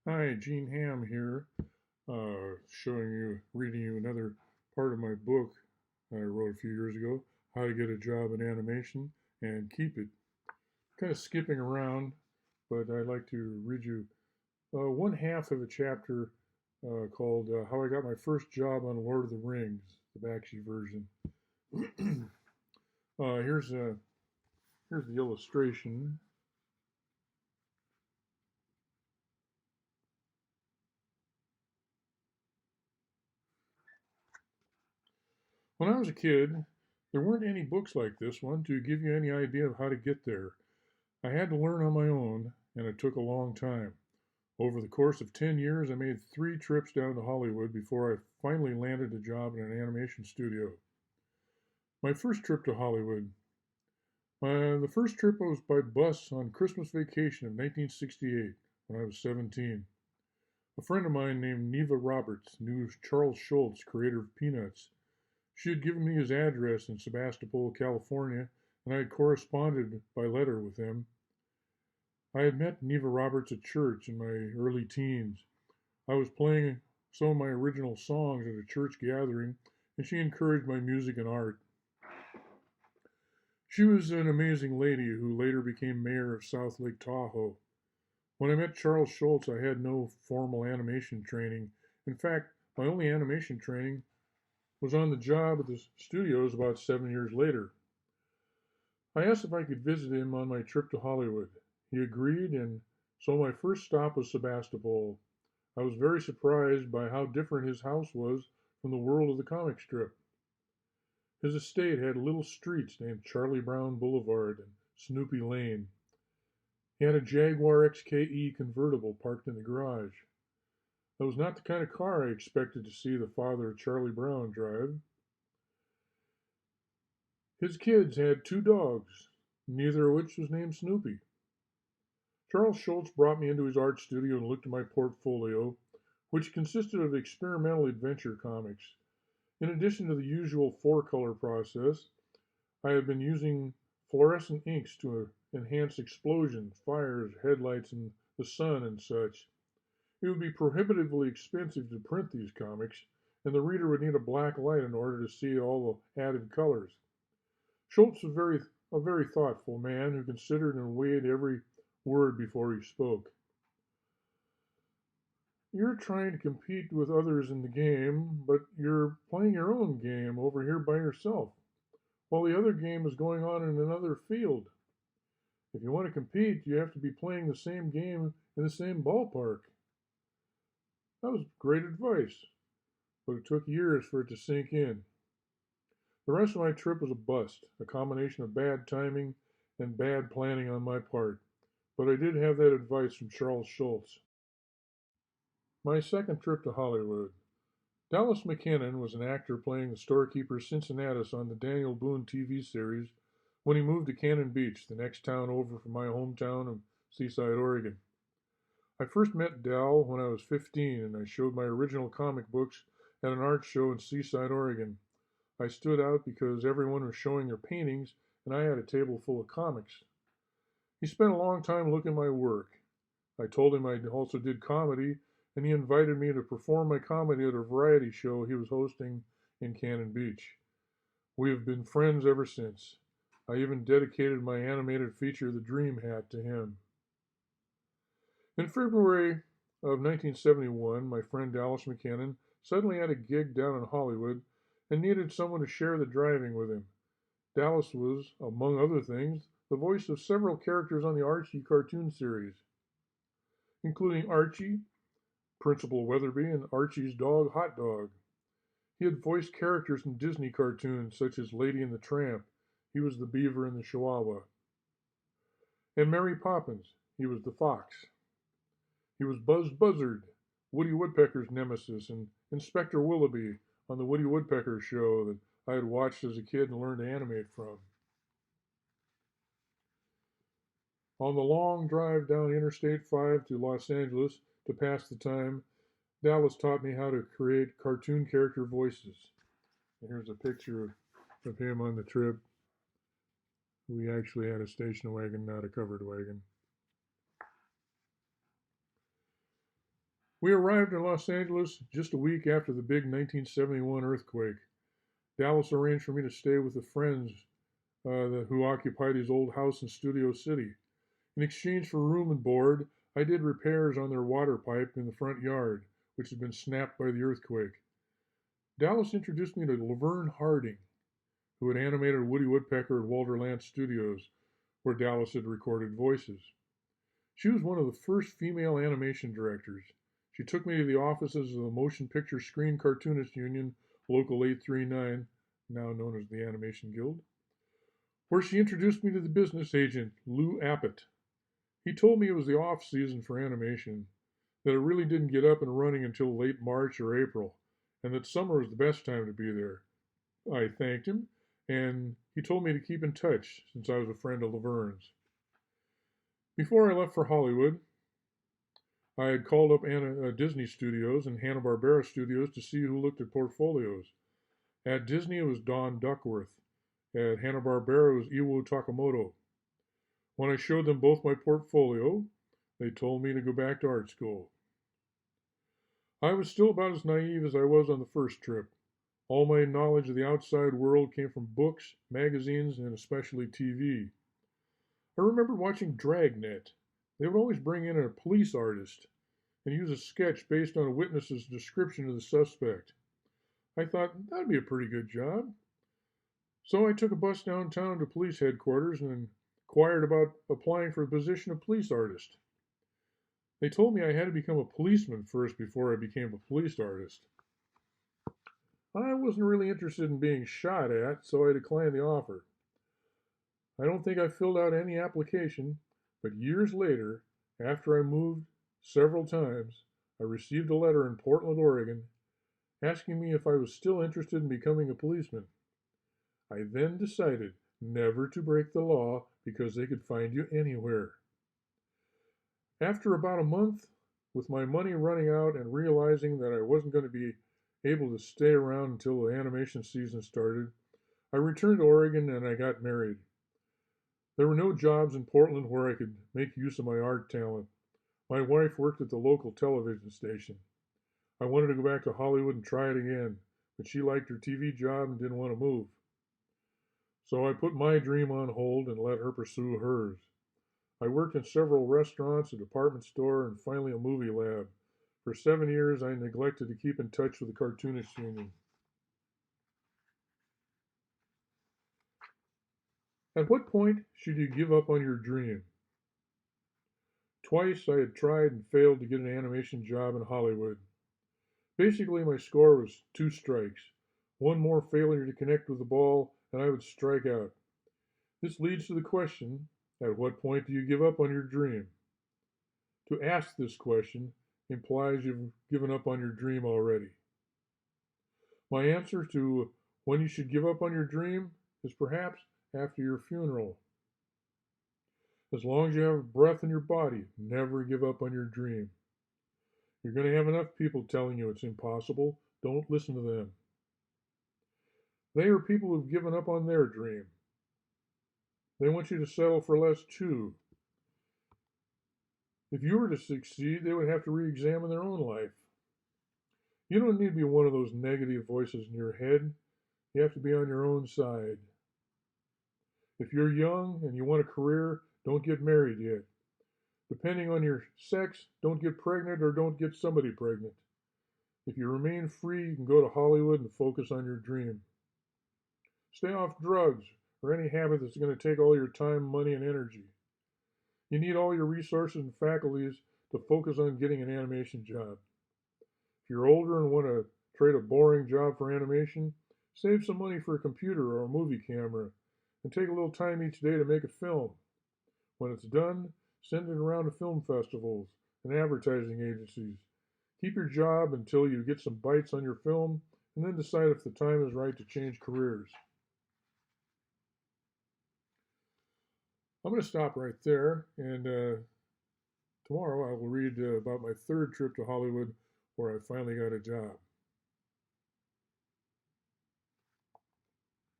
Hi, Gene Hamm here, reading you another part of my book I wrote a few years ago, How to Get a Job in Animation and Keep It. Kind of skipping around, but I'd like to read you one half of a chapter called How I Got My First Job on Lord of the Rings, the Bakshi version. uh, here's, uh, here's the illustration. When I was a kid, there weren't any books like this one to give you any idea of how to get there. I had to learn on my own, and it took a long time. Over the course of 10 years, I made 3 trips down to Hollywood before I finally landed a job in an animation studio. My first trip to Hollywood. The first trip was by bus on Christmas vacation of 1968 when I was 17. A friend of mine named Neva Roberts knew Charles Schultz, creator of Peanuts. She had given me his address in Sebastopol, California, and I had corresponded by letter with him. I had met Neva Roberts at church in my early teens. I was playing some of my original songs at a church gathering, and she encouraged my music and art. She was an amazing lady who later became mayor of South Lake Tahoe. When I met Charles Schultz, I had no formal animation training. In fact, my only animation training was on the job at the studios about 7 years later. I asked if I could visit him on my trip to Hollywood. He agreed, and so my first stop was Sebastopol. I was very surprised by how different his house was from the world of the comic strip. His estate had little streets named Charlie Brown Boulevard and Snoopy Lane. He had a Jaguar XKE convertible parked in the garage. That was not the kind of car I expected to see the father of Charlie Brown drive. His kids had 2 dogs, neither of which was named Snoopy. Charles Schultz brought me into his art studio and looked at my portfolio, which consisted of experimental adventure comics. In addition to the usual 4-color process, I had been using fluorescent inks to enhance explosions, fires, headlights, and the sun and such. It would be prohibitively expensive to print these comics, and the reader would need a black light in order to see all the added colors. Schultz was a very thoughtful man who considered and weighed every word before he spoke. You're trying to compete with others in the game, but you're playing your own game over here by yourself, while the other game is going on in another field. If you want to compete, you have to be playing the same game in the same ballpark. That was great advice, but it took years for it to sink in. The rest of my trip was a bust, a combination of bad timing and bad planning on my part, but I did have that advice from Charles Schultz. My second trip to Hollywood. Dallas McKinnon was an actor playing the storekeeper Cincinnatus on the Daniel Boone TV series when he moved to Cannon Beach, the next town over from my hometown of Seaside, Oregon. I first met Dal when I was 15 and I showed my original comic books at an art show in Seaside, Oregon. I stood out because everyone was showing their paintings and I had a table full of comics. He spent a long time looking at my work. I told him I also did comedy, and he invited me to perform my comedy at a variety show he was hosting in Cannon Beach. We have been friends ever since. I even dedicated my animated feature, The Dream Hat, to him. In February of 1971, my friend Dallas McKinnon suddenly had a gig down in Hollywood and needed someone to share the driving with him. Dallas was, among other things, the voice of several characters on the Archie cartoon series, including Archie, Principal Weatherby, and Archie's dog Hot Dog. He had voiced characters in Disney cartoons such as Lady and the Tramp. He was the beaver in the Chihuahua. And Mary Poppins. He was the fox. He was Buzz Buzzard, Woody Woodpecker's nemesis, and Inspector Willoughby on the Woody Woodpecker show that I had watched as a kid and learned to animate from. On the long drive down Interstate 5 to Los Angeles to pass the time, Dallas taught me how to create cartoon character voices. And here's a picture of him on the trip. We actually had a station wagon, not a covered wagon. We arrived in Los Angeles just a week after the big 1971 earthquake. Dallas arranged for me to stay with the friends who occupied his old house in Studio City. In exchange for room and board, I did repairs on their water pipe in the front yard, which had been snapped by the earthquake. Dallas introduced me to Laverne Harding, who had animated Woody Woodpecker at Walter Lantz Studios, where Dallas had recorded voices. She was one of the first female animation directors. She took me to the offices of the Motion Picture Screen Cartoonist Union, Local 839, now known as the Animation Guild, where she introduced me to the business agent, Lou Appett. He told me it was the off season for animation, that it really didn't get up and running until late March or April, and that summer was the best time to be there. I thanked him, and he told me to keep in touch since I was a friend of Laverne's. Before I left for Hollywood, I had called up Disney Studios and Hanna-Barbera Studios to see who looked at portfolios. At Disney, it was Don Duckworth. At Hanna-Barbera, it was Iwo Takamoto. When I showed them both my portfolio, they told me to go back to art school. I was still about as naive as I was on the first trip. All my knowledge of the outside world came from books, magazines, and especially TV. I remembered watching Dragnet. They would always bring in a police artist and use a sketch based on a witness's description of the suspect. I thought that'd be a pretty good job. So I took a bus downtown to police headquarters and inquired about applying for the position of police artist. They told me I had to become a policeman first before I became a police artist. I wasn't really interested in being shot at, so I declined the offer. I don't think I filled out any application, but years later, after I moved several times, I received a letter in Portland, Oregon, asking me if I was still interested in becoming a policeman. I then decided never to break the law because they could find you anywhere. After about a month, with my money running out and realizing that I wasn't going to be able to stay around until the animation season started, I returned to Oregon and I got married. There were no jobs in Portland where I could make use of my art talent. My wife worked at the local television station. I wanted to go back to Hollywood and try it again, but she liked her TV job and didn't want to move. So I put my dream on hold and let her pursue hers. I worked in several restaurants, a department store, and finally a movie lab. For 7 years, I neglected to keep in touch with the Cartoonist Union. At what point should you give up on your dream? Twice I had tried and failed to get an animation job in Hollywood. Basically, my score was 2 strikes. One more failure to connect with the ball, and I would strike out. This leads to the question, at what point do you give up on your dream? To ask this question implies you've given up on your dream already. My answer to when you should give up on your dream is perhaps after your funeral. As long as you have breath in your body, never give up on your dream. You're going to have enough people telling you it's impossible. Don't listen to them. They are people who've given up on their dream. They want you to settle for less too. If you were to succeed, they would have to re-examine their own life. You don't need to be one of those negative voices in your head. You have to be on your own side. If you're young and you want a career, don't get married yet. Depending on your sex, don't get pregnant or don't get somebody pregnant. If you remain free, you can go to Hollywood and focus on your dream. Stay off drugs or any habit that's going to take all your time, money, and energy. You need all your resources and faculties to focus on getting an animation job. If you're older and want to trade a boring job for animation, save some money for a computer or a movie camera and take a little time each day to make a film. When it's done, send it around to film festivals and advertising agencies. Keep your job until you get some bites on your film and then decide if the time is right to change careers. I'm going to stop right there, and tomorrow I will read about my third trip to Hollywood where I finally got a job.